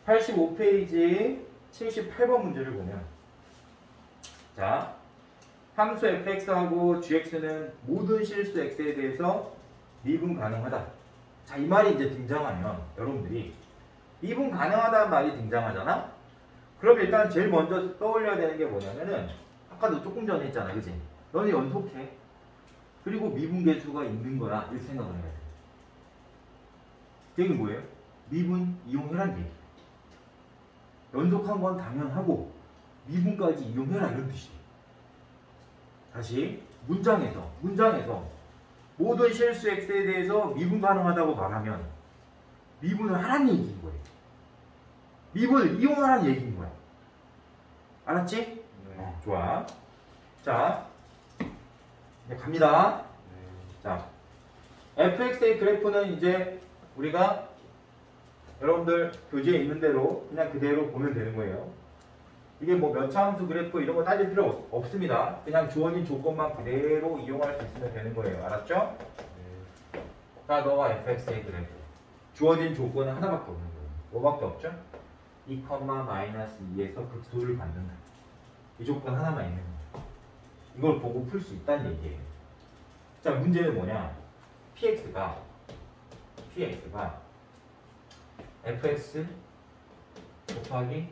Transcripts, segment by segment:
85페이지 78번 문제를 보면 자, 함수 fx하고 gx는 모든 실수 x에 대해서 미분 가능하다. 자, 이 말이 이제 등장하면 여러분들이 미분 가능하다는 말이 등장하잖아? 그럼 일단 제일 먼저 떠올려야 되는 게 뭐냐면은 아까도 조금 전에 했잖아, 그치? 너는 연속해. 그리고 미분계수가 있는 거야. 이렇게 생각을 해야 돼. 그게 뭐예요? 미분 이용해란 얘기. 연속한 건 당연하고 미분까지 이용해라 이런 뜻이에요. 다시 문장에서 모든 실수 x에 대해서 미분 가능하다고 말하면 미분을 하라는 얘기인 거예요. 미분을 이용하라는 얘기인 거야. 알았지? 네. 좋아. 자, 이제 갑니다. 네. 자, fx의 그래프는 이제 우리가 여러분들 교재에 있는 대로 그냥 그대로 보면 되는 거예요. 이게 뭐 면차함수 그래프 이런 거 따질 필요 없습니다. 그냥 주어진 조건만 그대로 이용할 수 있으면 되는 거예요. 알았죠? 네. 자, 너와 fx의 그래프. 주어진 조건은 하나밖에 없는 거예요. 뭐밖에 없죠? 2,-2에서 극소를 받는다. 이 조건 하나만 있는 거예요. 이걸 보고 풀 수 있다는 얘기예요. 자, 문제는 뭐냐? px가 fx 곱하기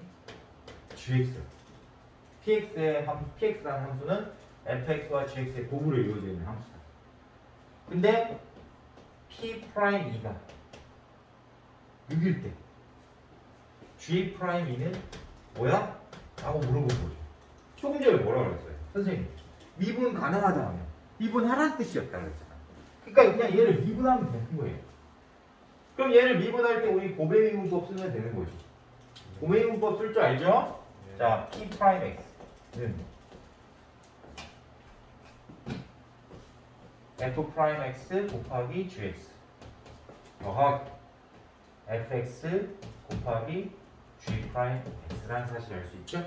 gx. px라는 함수는 fx와 gx의 곱으로 이루어져 있는 함수다. 근데 P'2가 6일 때 G'2는 뭐야? 라고 물어본 거죠. 조금 전에 뭐라고 그랬어요? 선생님, 미분 가능하다 하면 미분하라는 뜻이었다 그랬잖아. 그러니까 그냥 얘를 미분하면 되는 거예요. 그럼 얘를 미분할 때 우리 곱의 미분법 쓰면 되는 거죠. 곱의 미분법 쓸 줄 알죠? 네. 자, P'x는 f'x 곱하기 gx 더하기 fx 곱하기 g'x라는 사실을 알 수 있죠?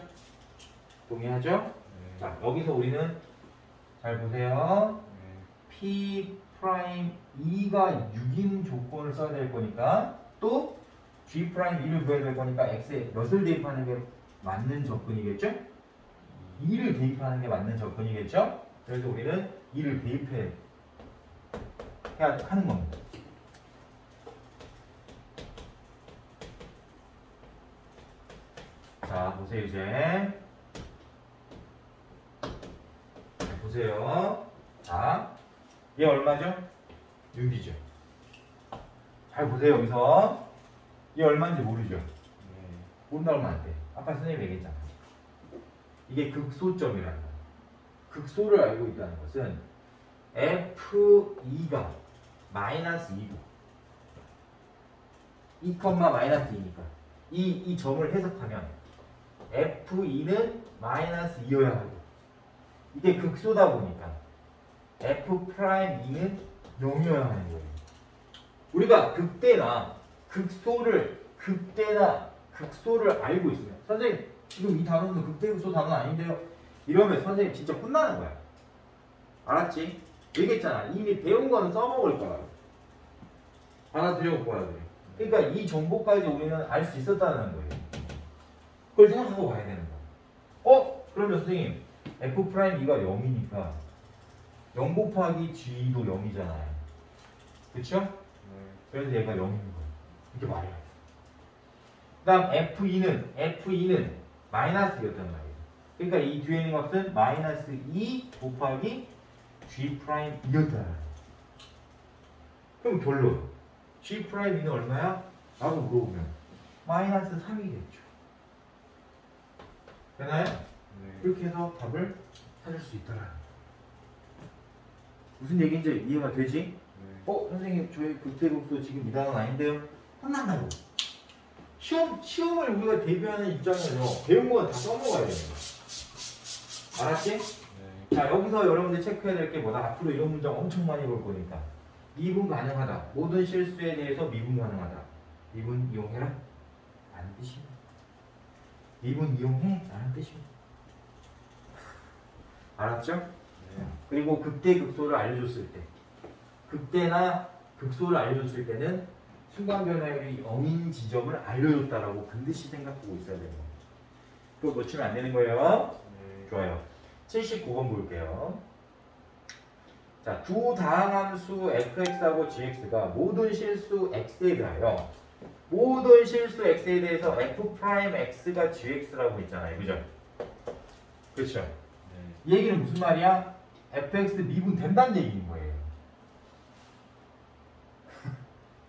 동의하죠? 네. 자, 여기서 우리는 잘 보세요. 네. P'2가 6인 조건을 써야 될 거니까 또 G'2를 구해야 될 거니까 X에 몇을 대입하는 게 맞는 접근이겠죠? 2를 대입하는 게 맞는 접근이겠죠? 그래서 우리는 2를 대입해야 하는 겁니다. 자, 보세요 이제. 보세요. 자, 얘 얼마죠? 6이죠. 잘 보세요 여기서. 얘 얼마인지 모르죠? 네. 모른다고 하면 안 돼. 아까 선생님이 얘기했잖아. 이게 극소점이라는 거야. 극소를 알고 있다는 것은 F2가 마이너스 2고 2, 마이너스 2니까 이 점을 해석하면 F2는 마이너스 2여야 하고 이게 극소다 보니까 F'2는 0이어야 하는 거예요. 우리가 극대나 극소를 알고 있으면 선생님 지금 이 단어는 극대 극소 단어는 아닌데요 이러면 선생님 진짜 혼나는 거야. 알았지? 얘기했잖아. 이미 배운 거는 써먹을 거야. 받아들여 못 받아들여. 그러니까 이 정보까지 우리는 알 수 있었다는 거예요. 그걸 생각하고 봐야 되는 거야. 그러면 선생님 F'2가 0이니까 0 곱하기 G도 0이잖아요. 그쵸? 네. 그래서 얘가 0인 거예요. 이렇게 말해야 돼. 그 다음 F2는 마이너스였단 말이에요. 그러니까 이 뒤에 있는 것은 마이너스 2 곱하기 G'2였다. 그럼 결론. G'2는 얼마야? 라고 물어보면 마이너스 3이겠죠. 되나요? 네. 이렇게 해서 답을 찾을 수 있더라. 무슨 얘기인지 이해가 되지? 네. 선생님 저희 극대극소 지금 이 단어는 아닌데요? 혼난다고. 시험을 우리가 대비하는 입장에서 배운 거 다 써먹어야 되는 거야. 알았지? 네. 자, 여기서 여러분들 체크해야 될 게 뭐다? 앞으로 이런 문장 엄청 많이 볼 거니까. 미분 가능하다. 모든 실수에 대해서 미분 가능하다. 미분 이용해라? 라는 뜻입니다. 미분 이용해? 라는 뜻입니다. 알았죠? 네. 그리고 극대 극소를 알려줬을 때 극대나 극소를 알려줬을 때는 순간 변화율이 0인 지점을 알려줬다라고 반드시 생각하고 있어야 되는 거예요. 그거 놓치면 안 되는 거예요. 네. 좋아요. 79번 볼게요. 자, 두 다항함수 fx하고 gx가 모든 실수 x에 대하여 모든 실수 x에 대해서 f'x가 gx라고 있잖아요. 그죠? 그렇죠? 네. 이 얘기는 무슨 말이야? fx 미분 된다는 얘기인 거예요.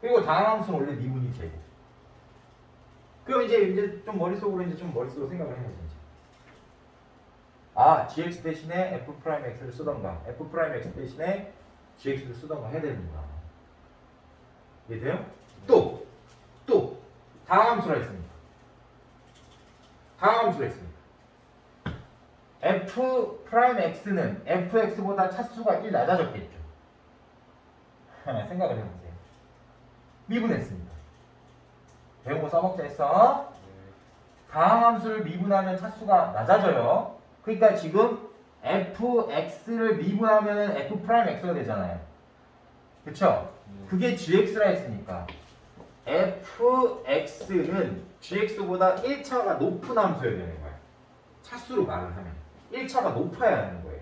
그리고 다항함수는 원래 미분이 되고. 그럼 이제 좀 머릿속으로 생각을 해야지. 이제. 아, gx 대신에 f'x를 쓰던가, f'x 대신에 gx를 쓰던가 해야 되는구나. 이해돼요? 또 다항함수라 했습니다. 다항함수라 했습니다. f'x는 fx보다 차수가 1 낮아졌겠죠. 생각을 해보세요. 미분했습니다. 배운 거 써먹자 했어. 다항함수를 미분하면 차수가 낮아져요. 그러니까 지금 fx를 미분하면 f'x가 되잖아요. 그쵸? 그게 gx라 했으니까 fx는 gx보다 1차가 높은 함수여야 되는 거야. 차수로 말을 하면 1차가 높아야 하는 거예요.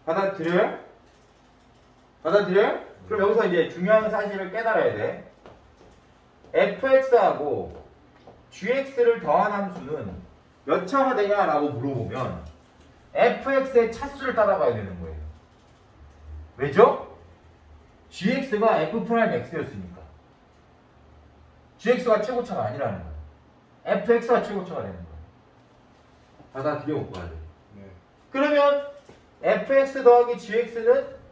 받아들여요? 받아들여요? 그럼 여기서 이제 중요한 사실을 깨달아야 돼. fx하고 gx를 더한 함수는 몇 차가 되냐라고 물어보면 fx의 차수를 따라가야 되는 거예요. 왜죠? gx가 f'x였으니까 gx가 최고차가 아니라는 거예요. fx가 최고차가 되는 거예요. 받아들여 못 봐야 돼. 네. 그러면 fx 더하기 gx는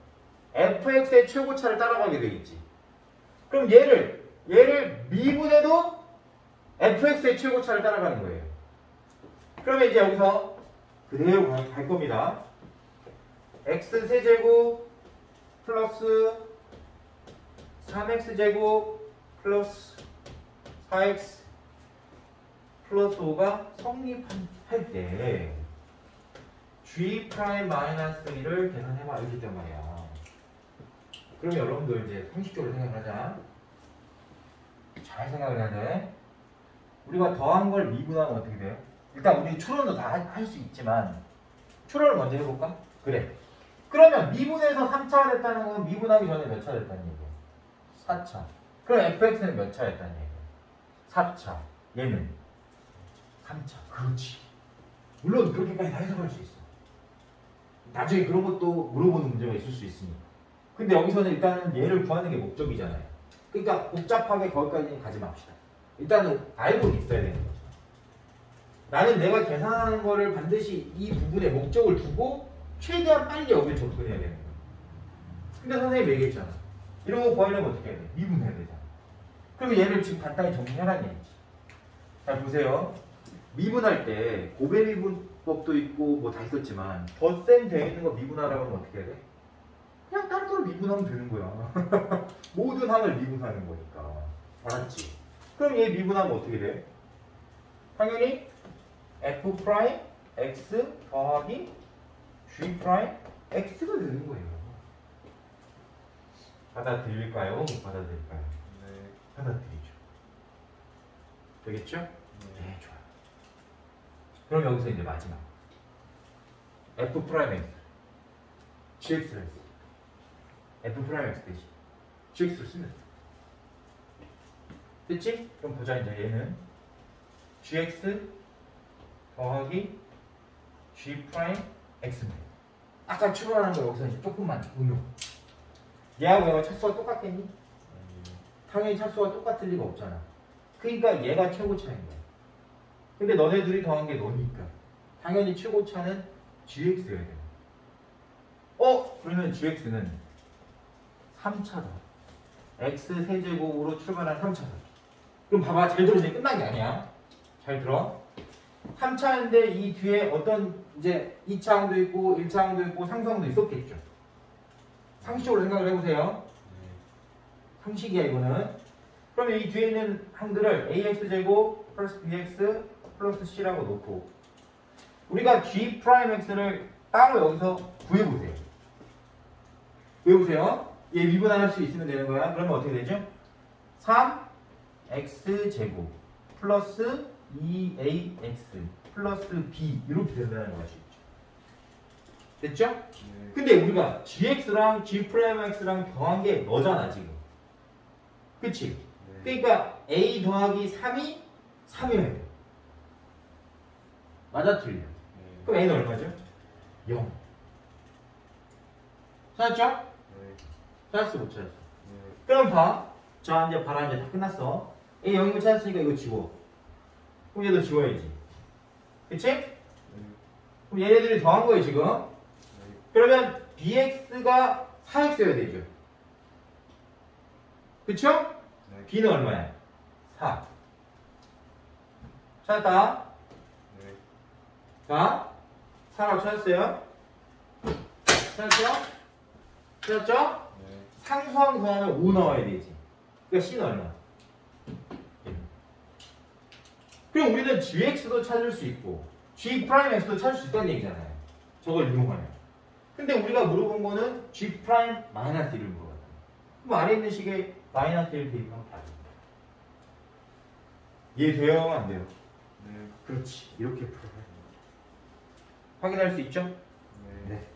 fx의 최고차를 따라가게 되겠지. 그럼 얘를 미분해도 fx의 최고차를 따라가는 거예요. 그러면 이제 여기서 그대로 갈 겁니다. x 세제곱 플러스 3x제곱 플러스 4x 플러스 5가 성립할 때 g'-1을 계산해봐 이럴 때 말이야. 그럼 여러분들 이제 상식적으로 생각하자. 잘 생각을 해야 돼. 우리가 더한 걸 미분하면 어떻게 돼요? 일단 우리 추론도 다 할 수 있지만 추론을 먼저 해볼까? 그래. 그러면 미분에서 3차가 됐다는 건 미분하기 전에 몇 차 됐다는 얘기야? 4차. 그럼 fx는 몇 차 됐다는 얘기야? 4차. 얘는 3차. 그렇지. 물론 그렇게까지 다 해석할 수 있어. 나중에 그런 것도 물어보는 문제가 있을 수 있으니까. 근데 여기서는 일단은 얘를 구하는 게 목적이잖아요. 그러니까 복잡하게 거기까지는 가지 맙시다. 일단은 알고는 있어야 되는 거죠. 나는 내가 계산하는 거를 반드시 이 부분에 목적을 두고 최대한 빨리 여기에 접근해야 되는 거야. 근데 선생님이 얘기했잖아. 이런 거 구하려면 어떻게 해야 돼? 미분해야 되잖아. 그러면 얘를 지금 간단히 정리해라는 얘기지. 자, 보세요. 미분할 때 고배 미분법도 있고 뭐 다 있었지만 덧셈 되어 있는 거 미분하라고 하면 어떻게 해야 돼? 그냥 다른 걸 미분하면 되는 거야. 모든 항을 미분하는 거니까. 알았지? 그럼 얘 미분하면 어떻게 돼? 당연히 f'x 더하기 g'x가 되는 거예요. 받아들일까요? 못 받아들일까요? 네. 받아들이죠. 되겠죠? 네. 네, 좋아요. 그럼 여기서 이제 마지막 f'x gx를 했어. f'x 대신 gx를 쓰면 돼. 됐지? 그럼 보자. 이제 얘는 gx 더하기 g'x입니다. 아까 추론하는 거 여기서 이제 조금만 응용. 얘하고 얘가 차수가 똑같겠니? 당연히 차수가 똑같을 리가 없잖아. 그러니까 얘가 최고차인 거야. 근데 너네 둘이 더한 게 너니까 당연히 최고차는 gx여야 돼. 그러면 gx는 3차다. x 세제곱으로 출발한 3차다. 그럼 봐봐. 잘 들어. 이제 끝난 게 아니야. 잘 들어. 3차인데 이 뒤에 어떤 이제 2차항도 있고 1차항도 있고 상수항도 있었겠죠. 상식적으로 생각을 해보세요. 상식이야 이거는. 그러면 이 뒤에 있는 항들을 ax제곱 플러스 bx 플러스 c라고 놓고 우리가 g'x를 따로 여기서 구해보세요. 구해보세요. 얘 미분할 수 있으면 되는 거야. 그러면 어떻게 되죠? 3x제곱 플러스 2ax 플러스 b 이렇게 된다는 것이 있죠. 됐죠? 네. 근데 우리가 gx랑 g'x랑 더한 게 너잖아 지금. 그치? 네. 그러니까 a 더하기 3이 3이어야 돼. 맞아 틀려? 네. 그럼 a는 얼마죠? 0. 찾았죠? 네. 찾았어 못 찾았어? 네. 그럼 봐. 자 이제 봐라 이제 다 끝났어. a 0을 찾았으니까 이거 지워. 그럼 얘도 지워야지. 그치? 네. 그럼 얘네들이 더한 거예요 지금. 네. 그러면 bx가 4x여야 되죠. 그쵸? 네. b는 얼마야? 4. 찾았다. 네. 자, 4라고 찾았어요. 찾았죠? 찾았죠? 네. 상수항 구하면 5 나와야 되지. 그러니까 c는 얼마? 그럼 우리는 gx도 찾을 수 있고 g'x도 찾을 수 있다는 얘기잖아요. 저걸 이용하면. 근데 우리가 물어본 거는 g' 마이너스 1을 물어봤다. 그럼 아래 있는 식에 마이너스 1 대입하면 다 됩니다. 이해돼요? 안 돼요? 네. 그렇지. 이렇게 풀어야 됩니다. 확인할 수 있죠? 네.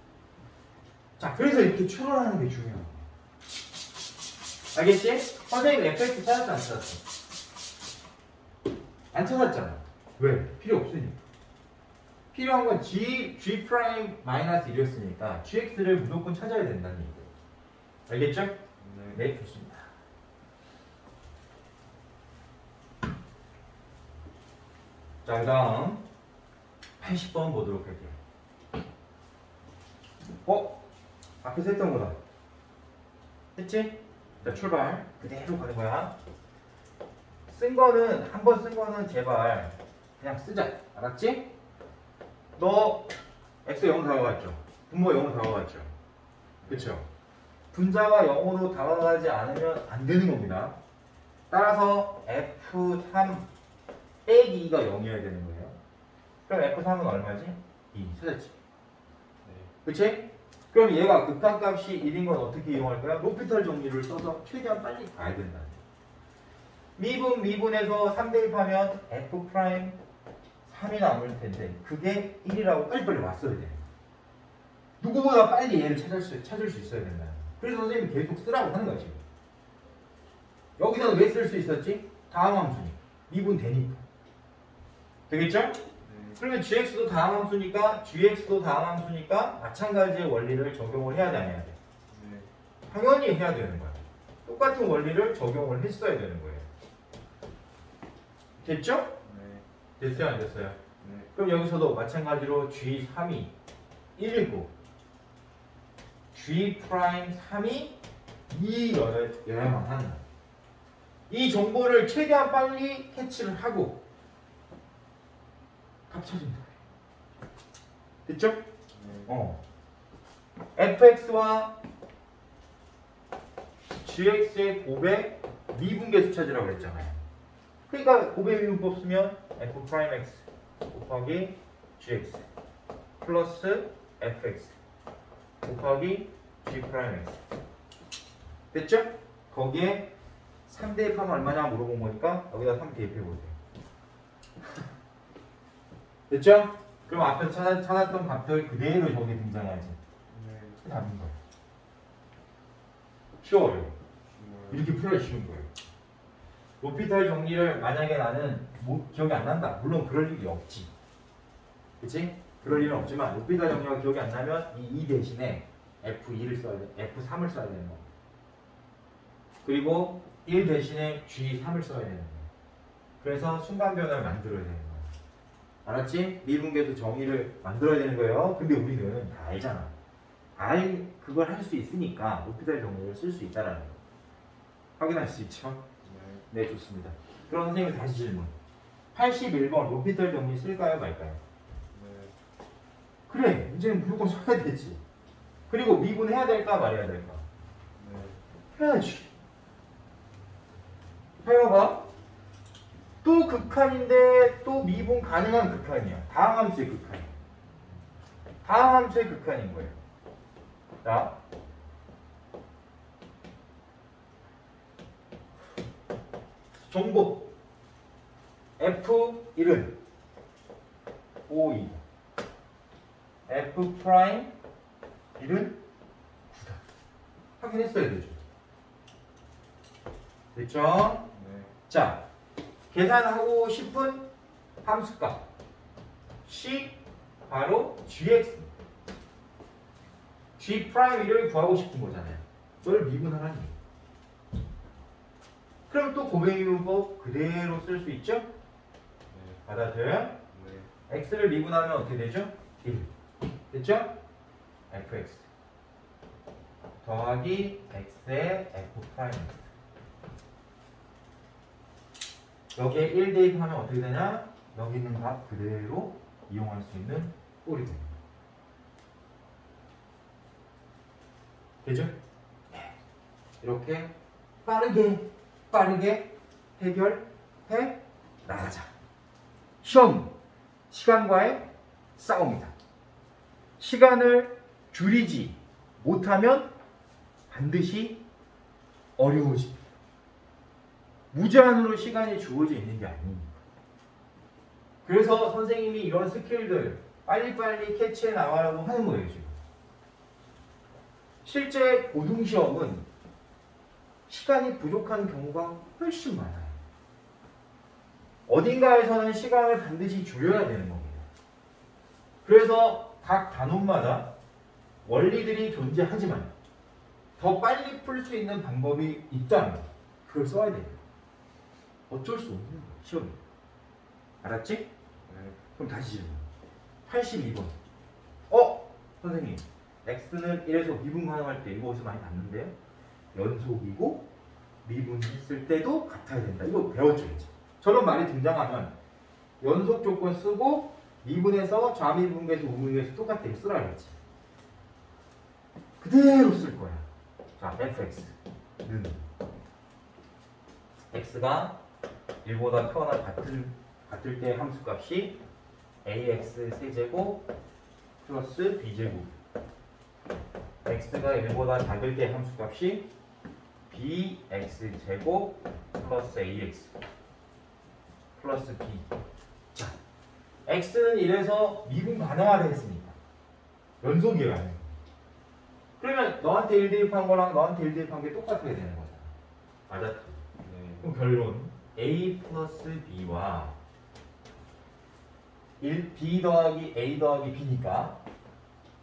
자, 그래서 이렇게 추론하는 게 중요해요. 알겠지? 선생님 fx 찾았어 안 찾았어? 안 찾았잖아. 왜? 필요 없으니까. 필요한 건 g' 마이너스 1이었으니까 gx를 무조건 찾아야 된다는 얘기예요. 알겠죠? 네. 네, 좋습니다. 자, 그 다음 80번 보도록 할게요. 앞에서 했던 거다. 했지? 자, 출발. 그대로 가는 거야. 한 번 쓴 거는 제발 그냥 쓰자. 알았지? 너 x 0으로 다가갔죠? 분모 0으로 다가갔죠? 그쵸? 분자가 0으로 다가가지 않으면 안 되는 겁니다. 따라서 F3 빼기 2가 0이어야 되는 거예요. 그럼 F3은 얼마지? 2. 찾았지? 네. 그치? 그럼 얘가 극한값이 1인 건 어떻게 이용할까요? 로피탈 정리를 써서 최대한 빨리 가야 된다. 미분에서 3 대입하면 F' 3이 남을 텐데 그게 1이라고 빨리빨리 왔어야 돼. 누구보다 빨리 얘를 찾을 수 있어야 된다. 그래서 선생님이 계속 쓰라고 하는 거야 지금. 여기서는 왜 쓸 수 있었지? 다항함수니까. 미분 되니까. 되겠죠? 네. 그러면 gx도 다항함수니까 gx도 다항함수니까 마찬가지의 원리를 적용을 해야 돼, 안 해야 돼? 네. 당연히 해야 되는 거야. 똑같은 원리를 적용을 했어야 되는 거예요. 됐죠? 네. 됐어요, 안 됐어요? 네. 그럼 여기서도 마찬가지로 g3이 1이고 g'3이 2여야만 한다. 이 정보를 최대한 빨리 캐치를 하고 값 찾은다. 됐죠? 네. fx와 gx의 곱의 미분계수 찾으라고 그랬잖아요. 그러니까 곱의 미분법 쓰면 f'x 곱하기 gx 플러스 fx 곱하기 g'x 됐죠? 거기에 3 대입하면 얼마냐 물어본 거니까 여기다 3 대입해 보세요. 됐죠? 그럼 앞에서 찾았던 값들 그대로 저기 등장하지. 네. 그게 답인 거예요. 쉬워요. 정말. 이렇게 풀어야 쉬운 거예요. 로피탈 정리를 만약에 나는 기억이 안 난다. 물론 그럴 일이 없지. 그치? 그럴 일은 없지만 로피탈 정리가 기억이 안 나면 이 2 대신에 F2를 써야 돼. F3을 써야 되는 거. 그리고 1 대신에 G3을 써야 되는 거예요. 그래서 순간 변화를 만들어야 되는 거예요. 알았지? 미분계수 정의를 만들어야 되는 거예요. 근데 우리는 다 알잖아. 그걸 할 수 있으니까 로피탈 정리를 쓸 수 있다라는 거. 확인할 수 있죠? 네, 좋습니다. 그럼 선생님 다시 질문. 81번 로피탈 정리 쓸까요, 말까요? 네. 그래, 이제는 무조건 써야 되지. 그리고 미분해야 될까, 말해야 될까? 네. 해야지. 해봐봐. 또 극한인데 또 미분 가능한 극한이야. 다항함수의 극한. 다항함수의 극한인 거예요. 자, 정보 F1은 5, 2 F 프라임 1은 9다. 확인했어야 되죠. 됐죠? 네. 자, 계산하고 싶은 함수값 C 바로 gx g 프라임 1을 구하고 싶은 거잖아요. 그걸 미분하라는 얘기예요. 그럼 또 고백미분법 그대로 쓸 수 있죠? 네. 받아들여요? 네. x를 미분하면 어떻게 되죠? 1 됐죠? fx 더하기 x의 f 프라임 x 여기에 1 대입하면 어떻게 되냐? 여기 있는 값 그대로 이용할 수 있는 꼴이 됩니다. 되죠? 이렇게 빠르게 해결해 나가자. 시험 시간과의 싸움이다. 시간을 줄이지 못하면 반드시 어려워집니다. 무제한으로 시간이 주어져 있는 게 아닙니다. 그래서 선생님이 이런 스킬들 빨리빨리 캐치해 나가라고 하는 거예요, 지금. 실제 고등시험은 시간이 부족한 경우가 훨씬 많아요. 어딘가에서는 시간을 반드시 줄여야 되는 겁니다. 그래서 각 단원마다 원리들이 존재하지만 더 빨리 풀 수 있는 방법이 있다면 그걸 써야 돼요. 어쩔 수 없는 거예요, 시험이. 알았지? 네. 그럼 다시 질문. 82번. 선생님. x는 1에서 미분 가능할 때 이거 어디서 많이 봤는데요? 연속이고 미분했을 때도 같아야 된다. 이거 배웠죠, 이제. 저런 말이 등장하면 연속 조건 쓰고 미분해서 좌미분계수, 우미분계수 똑같아. 이거 쓰라 그랬지. 그대로 쓸 거야. 자, fx는 x가 1보다 크거나 같을 때 함수값이 ax 세제곱 플러스 b제곱 x가 1보다 작을 때 함수값이 bx제곱 플러스 ax 플러스 b. 자, x는 1에서 미분 가능하다 했으니까 연속이에요, 아니에요? 그러면 너한테 1 대입한 거랑 너한테 1 대입한 게 똑같아야 되는 거잖아. 맞았죠? 네. 그럼 결론 a 플러스 b와 b 더하기 a 더하기 b니까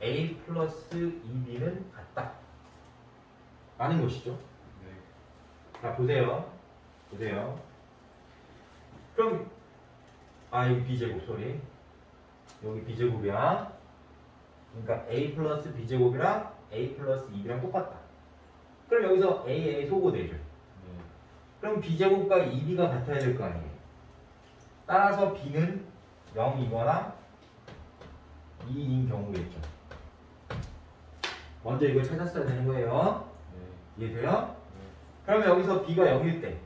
a 플러스 2b는 같다 라는 것이죠. 네. 자, 보세요. 그럼 여기 b제곱 소리 여기 b제곱이야. 그러니까 a 플러스 b제곱이랑 a 플러스 2b랑 똑같다. 그럼 여기서 a 소거되죠. 네. 그럼 b제곱과 2b가 같아야 될 거 아니에요. 따라서 b는 0이거나 2인 경우겠죠. 먼저 이걸 찾았어야 되는 거예요. 네. 이해돼요? 네. 그러면 여기서 b가 0일 때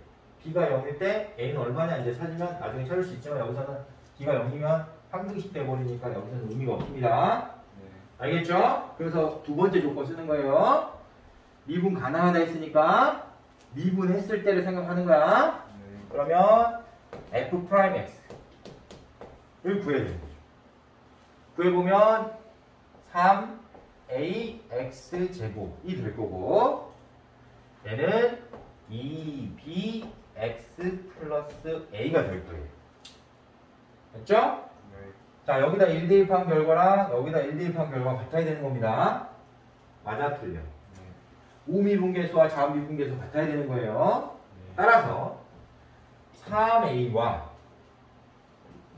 a는 얼마냐 이제 찾으면 나중에 찾을 수 있지만 여기서는 b가 0이면 상등식 돼버리니까 여기서는 의미가 없습니다. 네. 알겠죠? 그래서 두 번째 조건 쓰는 거예요. 미분 가능하다 했으니까 미분했을 때를 생각하는 거야. 네. 그러면 f 프라임 x를 구해야 되는 거죠. 구해보면 3ax 제곱이 될 거고 얘는 2bx 플러스 a가 될 거예요. 됐죠? 네. 자, 여기다 1 대입한 결과랑 여기다 1 대입한 결과가 같아야 되는 겁니다. 맞아, 틀려. 네. 우미분계수와 좌미분계수 같아야 되는 거예요. 네. 따라서 3a와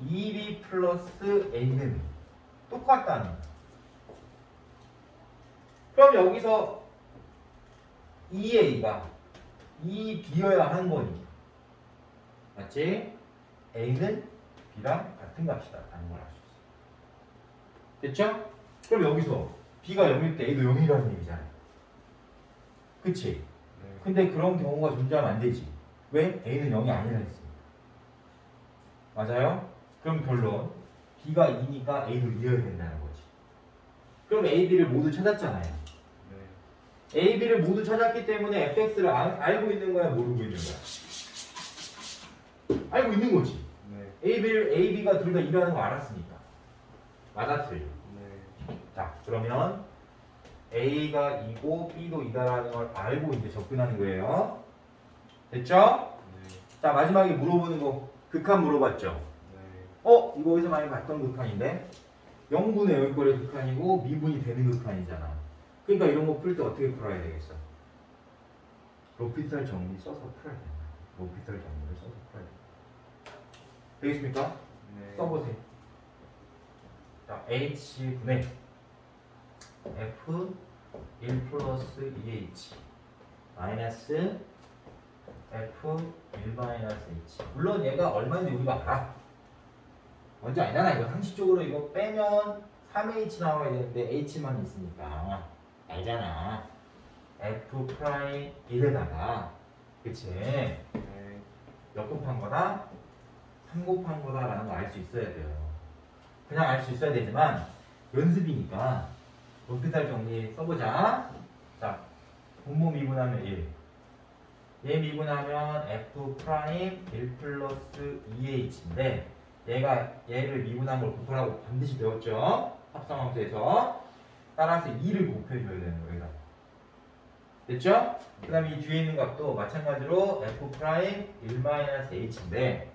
2b 플러스 a는 똑같다는 거예요. 그럼 여기서 2a가 2b여야 하는 거니까. 맞지? a는 b랑 같은 값이다 라는 걸 알 수 있어요. 됐죠? 그럼 여기서 b가 0일 때 a도 0이라는 얘기잖아요. 그치? 네. 근데 그런 경우가 존재하면 안 되지. 왜? a는 0이 아니라 했으니까. 맞아요? 그럼 결론 b가 2니까 a도 2여야 된다는 거지. 그럼 a, b를 모두 찾았잖아요. 네. a, b를 모두 찾았기 때문에 fx를 알고 있는 거야, 모르고 있는 거야? 알고 있는 거지. 네. AB가 둘 다 2라는 거 알았으니까. 맞아, 틀려. 네. 자, 그러면 A가 2고 B도 2다라는 걸 알고 이제 접근하는 거예요. 됐죠? 네. 자, 마지막에 물어보는 거 극한 물어봤죠? 네. 이거 어디서 많이 봤던 극한인데 0분의 10거리 극한이고 미분이 되는 극한이잖아. 그러니까 이런 거 풀 때 어떻게 풀어야 되겠어? 로피탈 정리 써서 풀어야 된다. 로피탈 정리를 써서 풀어야 된다. 되겠습니까? 네. 써보세요. 자, H분의 F 1 플러스 2H 마이너스 F 1 마이너스 H. 물론 얘가 얼마인지 우리가 알아. 먼저 아니잖아. 이거 상식적으로 이거 빼면 3H 나와야 되는데 H만 있으니까 알잖아. F 프라임 1에다가 그치? 네. 몇 곱한 거다? 3 곱한 거다라는 거 알 수 있어야 돼요. 그냥 알 수 있어야 되지만 연습이니까 로피탈 정리 써보자. 자, 분모 미분하면 1. 얘 미분하면 F 프라임 1 플러스 2H인데 얘를 미분한 걸 곱하라고 반드시 배웠죠? 합성함수에서. 따라서 2를 곱해줘야 되는 거예요. 여기다. 됐죠? 그 다음에 이 뒤에 있는 값도 마찬가지로 F 프라임 1 마이너스 H인데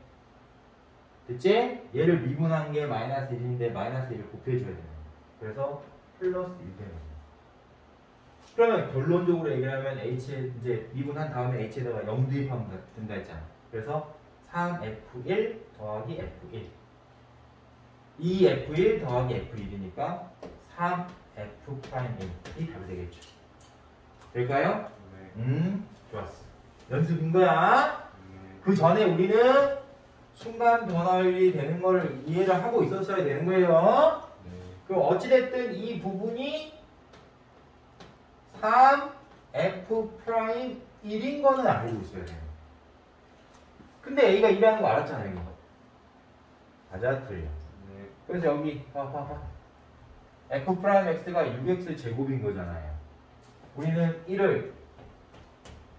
됐지? 얘를 미분한 게 마이너스 1인데 마이너스 1을 곱해줘야 되는 거예요. 그래서 플러스 1 되는 거예요. 그러면 결론적으로 얘기하면 H에 이제 미분한 다음에 H에다가 0 대입하면 된다 했잖아. 그래서 3F1 더하기 F1 2F1 더하기 F1이니까 3F 프라임 1이 답이 되겠죠. 될까요? 네. 좋았어. 연습인 거야. 네. 그 전에 우리는 순간 변화율이 되는 걸 이해를 하고 있었어야 되는 거예요. 네. 그럼 어찌됐든 이 부분이 3F 프라임 1인 거는 알고 있어야 돼요. 근데 A가 2라는 거 알았잖아요. 이거. 맞아, 틀려. 네. 그래서 여기 봐봐. F 프라임 X가 6X 제곱인 거잖아요. 우리는 1을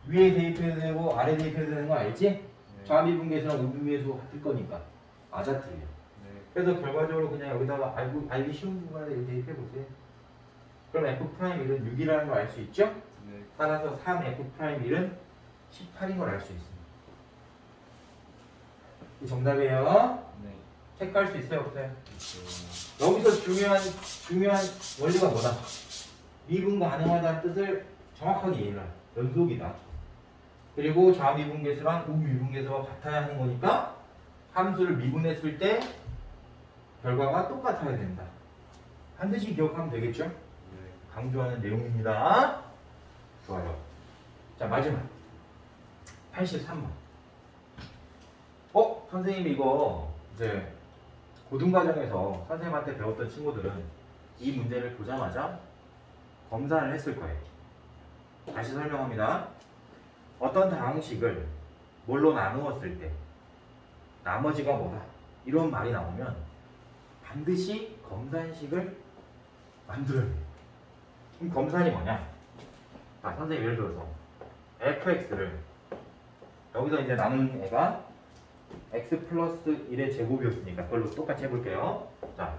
위에 대입해도 되고 아래 대입해도 되는 거 알지? 네. 좌미분계수랑 우미분계수 같을 거니까. 맞아, 틀려. 네. 그래서 결과적으로 그냥 여기다가 알기 쉬운 부분에 대입해 보세요. 그럼 F 프라임 1은 6이라는 걸 알 수 있죠? 네. 따라서 3F 프라임 1은 18인 걸 알 수 있습니다. 이 정답이에요. 네. 체크할 수 있어요, 없어요? 있어요. 여기서 중요한 원리가 뭐다? 미분과 가능하다는 뜻을 정확하게 이해를 해요. 연속이다. 그리고 좌미분계수랑 우미분계수가 같아야 하는 거니까 함수를 미분했을 때 결과가 똑같아야 된다. 반드시 기억하면 되겠죠? 네. 강조하는 내용입니다. 좋아요. 자, 마지막 83번. 선생님이 이거 이제 고등과정에서 선생님한테 배웠던 친구들은 이 문제를 보자마자 검사를 했을 거예요. 다시 설명합니다. 어떤 다항식을 뭘로 나누었을 때 나머지가 뭐다 이런 말이 나오면 반드시 검산식을 만들어야 돼요. 그럼 검산이 뭐냐? 자, 선생님 예를 들어서 fx를 여기서 이제 나눈 애가 x 플러스 1의 제곱이었으니까 그걸로 똑같이 해볼게요. 자,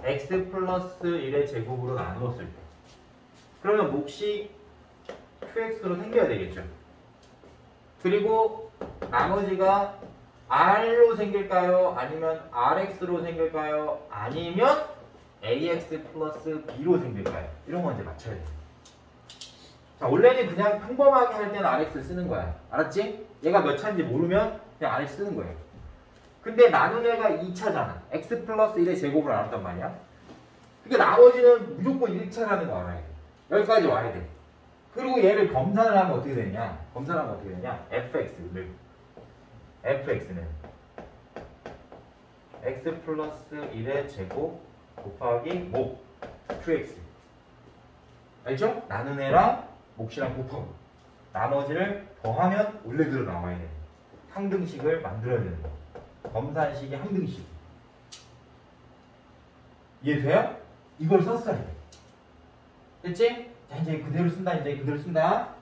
x 플러스 1의 제곱으로 나누었을 때 그러면 몫이 qx로 생겨야 되겠죠. 그리고 나머지가 r로 생길까요? 아니면 rx로 생길까요? 아니면 ax 플러스 b로 생길까요? 이런 거 이제 맞춰야 돼요. 자, 원래는 그냥 평범하게 할 때는 rx 쓰는 거야. 알았지? 얘가 몇 차인지 모르면 그냥 rx 쓰는 거예요. 근데 나눈 애가 2차잖아. x 플러스 1의 제곱을 나눴단 말이야. 그러니까 나머지는 무조건 1차라는 거 알아야 돼. 여기까지 와야 돼. 그리고 얘를 검산을 하면 어떻게 되냐? fx는 x 플러스 1의 제곱 곱하기 몫 qx. 알죠? 나눈 애랑 몫이랑 곱하고 나머지를 더하면 원래대로 나와야 돼. 항등식을 만들어야 되는 거. 검산식이 항등식. 이해돼요? 이걸 썼어야 돼. 됐지? 자, 이제 그대로 쓴다.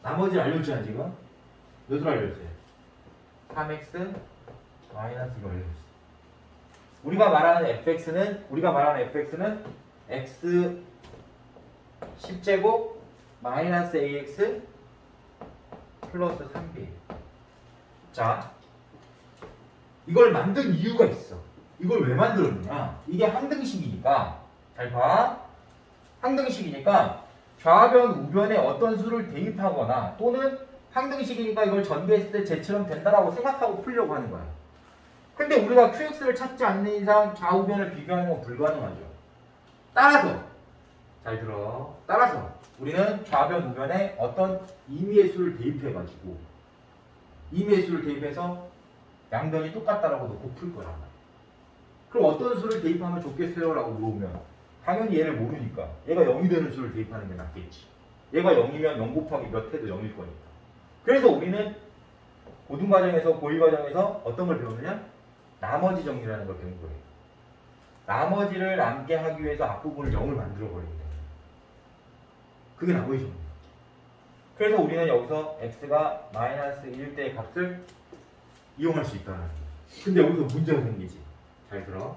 나머지를 알려줬잖아, 지금. 몇으로 알려줬어요? 3x 마이너스 이걸 알려줬어. 우리가 말하는 fx는 x 10제곱 마이너스 ax 플러스 3b. 자, 이걸 만든 이유가 있어. 이걸 왜 만들었느냐? 이게 항등식이니까, 잘 봐. 항등식이니까 좌변, 우변에 어떤 수를 대입하거나 또는 항등식이니까 이걸 전개했을 때 쟤처럼 된다라고 생각하고 풀려고 하는 거야. 근데 우리가 QX를 찾지 않는 이상 좌우변을 비교하는 건 불가능하죠. 따라서, 잘 들어. 따라서 우리는 좌변, 우변에 어떤 임의의 수를 대입해가지고 임의의 수를 대입해서 양변이 똑같다라고 놓고 풀 거란 말이야. 그럼 어떤 수를 대입하면 좋겠어요? 라고 물어보면 당연히 얘를 모르니까 얘가 0이 되는 수를 대입하는 게 낫겠지. 얘가 0이면 0 곱하기 몇 해도 0일 거니까. 그래서 우리는 고등과정에서 고1과정에서 어떤 걸 배우느냐? 나머지 정리라는 걸 배운 거예요. 나머지를 남게 하기 위해서 앞부분을 0을 만들어버리는 거예요. 그게 나머지 정리. 그래서 우리는 여기서 x가 마이너스 1대의 값을 이용할 수 있다는 거예요. 근데 여기서 문제가 생기지. 잘 들어.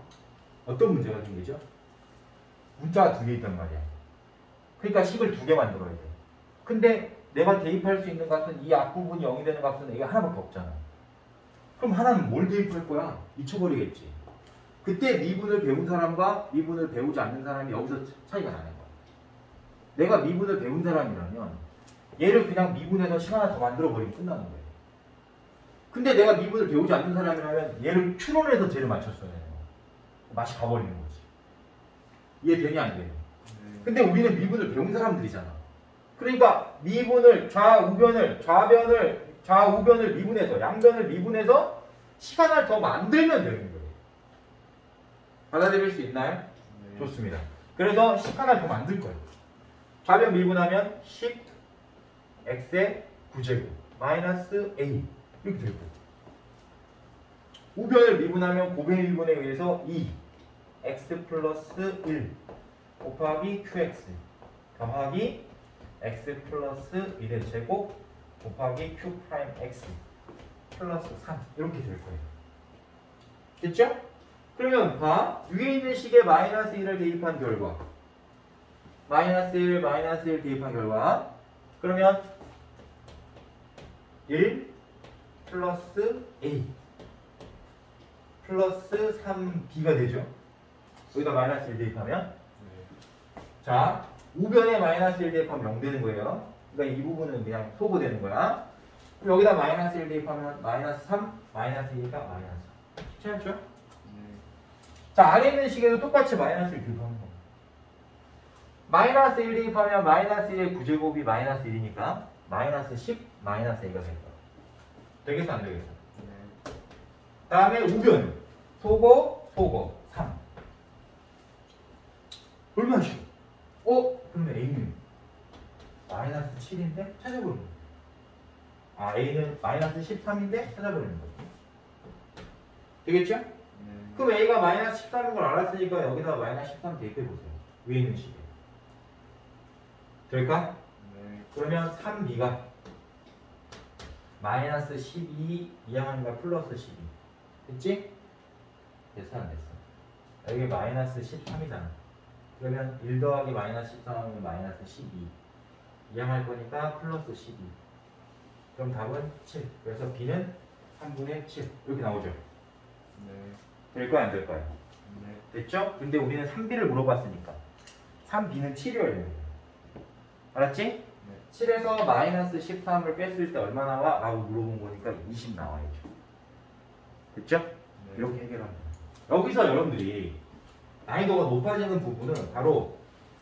어떤 문제가 생기죠? 문자가 2개 있단 말이야. 그러니까 식을 2개 만들어야 돼. 근데 내가 대입할 수 있는 값은 이 앞부분이 0이 되는 값은 이게 하나밖에 없잖아. 그럼 하나는 뭘 대입할 거야? 미쳐버리겠지. 그때 미분을 배운 사람과 미분을 배우지 않는 사람이 여기서 차이가 나는 거야. 내가 미분을 배운 사람이라면 얘를 그냥 미분해서 식 하나 더 만들어버리면 끝나는 거예요. 근데 내가 미분을 배우지 않는 사람이라면 얘를 추론해서 쟤를 맞췄어야 해요. 맛이 가버리는 거지. 이해되냐 안 돼요? 근데 우리는 미분을 배운 사람들이잖아. 그러니까 미분을 좌우변을 미분해서 양변을 미분해서 식 하나를 더 만들면 되는 거예요. 받아들일 수 있나요? 네. 좋습니다. 그래서 식 하나를 더 만들 거예요. 좌변 미분하면 10 x의 9제곱 마이너스 a 이렇게 되고, 우변을 미분하면 곱의 미분에 의해서 2 x 플러스 1 곱하기 qx 더하기 x 플러스 1의 제곱 곱하기 q 프라임 x 플러스 3 이렇게 될 거예요. 됐죠? 그러면 봐. 위에 있는 식에 마이너스 1을 대입한 결과 마이너스 1 대입한 결과 그러면 1 플러스 a 플러스 3b가 되죠. 여기다 마이너스 1 대입하면 자, 우변에 마이너스 1 대입하면 0 되는 거예요. 그러니까 이 부분은 그냥 소거되는 거야. 그럼 여기다 마이너스 1 대입하면 마이너스 3, 마이너스 2가 마이너스 3. 괜찮죠? 자, 아래 있는 식에도 똑같이 마이너스 1 대입하는 겁니다. 마이너스 1 대입하면 마이너스 1의 9제곱이 마이너스 1이니까 마이너스 10, 마이너스 A가 될 거야. 되겠어, 안 되겠어? 다음에 우변. 소거, 3. 얼마나 쉬워? 그러면 A는 마이너스 7인데 찾아버리는 거야. A는 마이너스 13인데 찾아버리는 거야. 되겠죠? 그럼 A가 마이너스 13인 걸 알았으니까 여기다 마이너스 13 대입해보세요. 위에 있는 식에. 될까? 그러면 3B가 마이너스 12 이항하니까 플러스 12. 됐지? 됐어, 안 됐어? 여기 마이너스 13이잖아. 그러면 1 더하기 마이너스 13하면 마이너스 12. 이항할 거니까 플러스 12. 그럼 답은 7. 그래서 B는 3분의 7. 이렇게 나오죠? 될까요, 안 될까요? 됐죠? 근데 우리는 3B를 물어봤으니까 3B는 7이어야 돼요. 알았지? 7에서 마이너스 13을 뺐을 때 얼마 나와? 라고 물어본 거니까 20 나와야죠. 됐죠? 이렇게 해결합니다. 여기서 여러분들이 난이도가 높아지는 부분은 바로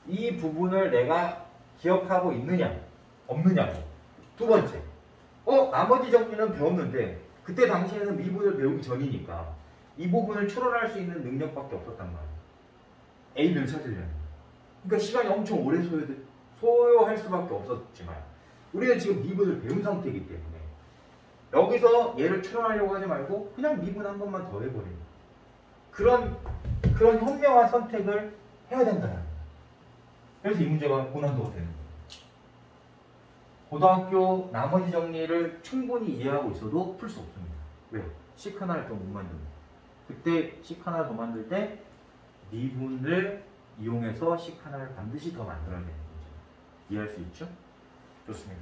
이 부분을 내가 기억하고 있느냐 없느냐고. 두 번째, 나머지 정리는 배웠는데 그때 당시에는 미분을 배우기 전이니까 이 부분을 추론할 수 있는 능력밖에 없었단 말이에요. A를 찾으려면. 그러니까 시간이 엄청 오래 소요할 수밖에 없었지만 우리는 지금 미분을 배운 상태이기 때문에 여기서 얘를 추론하려고 하지 말고 그냥 미분 한 번만 더 해버리는 그런 현명한 선택을 해야 된다는 거예요. 그래서 이 문제가 고난도가 되는 거예요. 고등학교 나머지 정리를 충분히 이해하고 있어도 풀 수 없습니다. 왜요? 식 하나를 더 못 만듭니다. 그때 식 하나 더 만들 때 미분을 이용해서 식 하나를 반드시 더 만들어야 되는 거죠. 이해할 수 있죠? 좋습니다.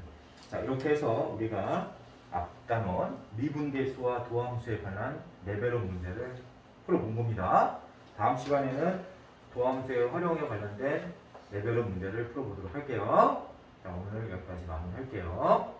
자, 이렇게 해서 우리가 앞단원 미분계수와 도함수에 관한 레벨업 문제를 풀어본 겁니다. 다음 시간에는 도함수의 활용에 관련된 레벨업 문제를 풀어보도록 할게요. 자, 오늘 여기까지 마무리할게요.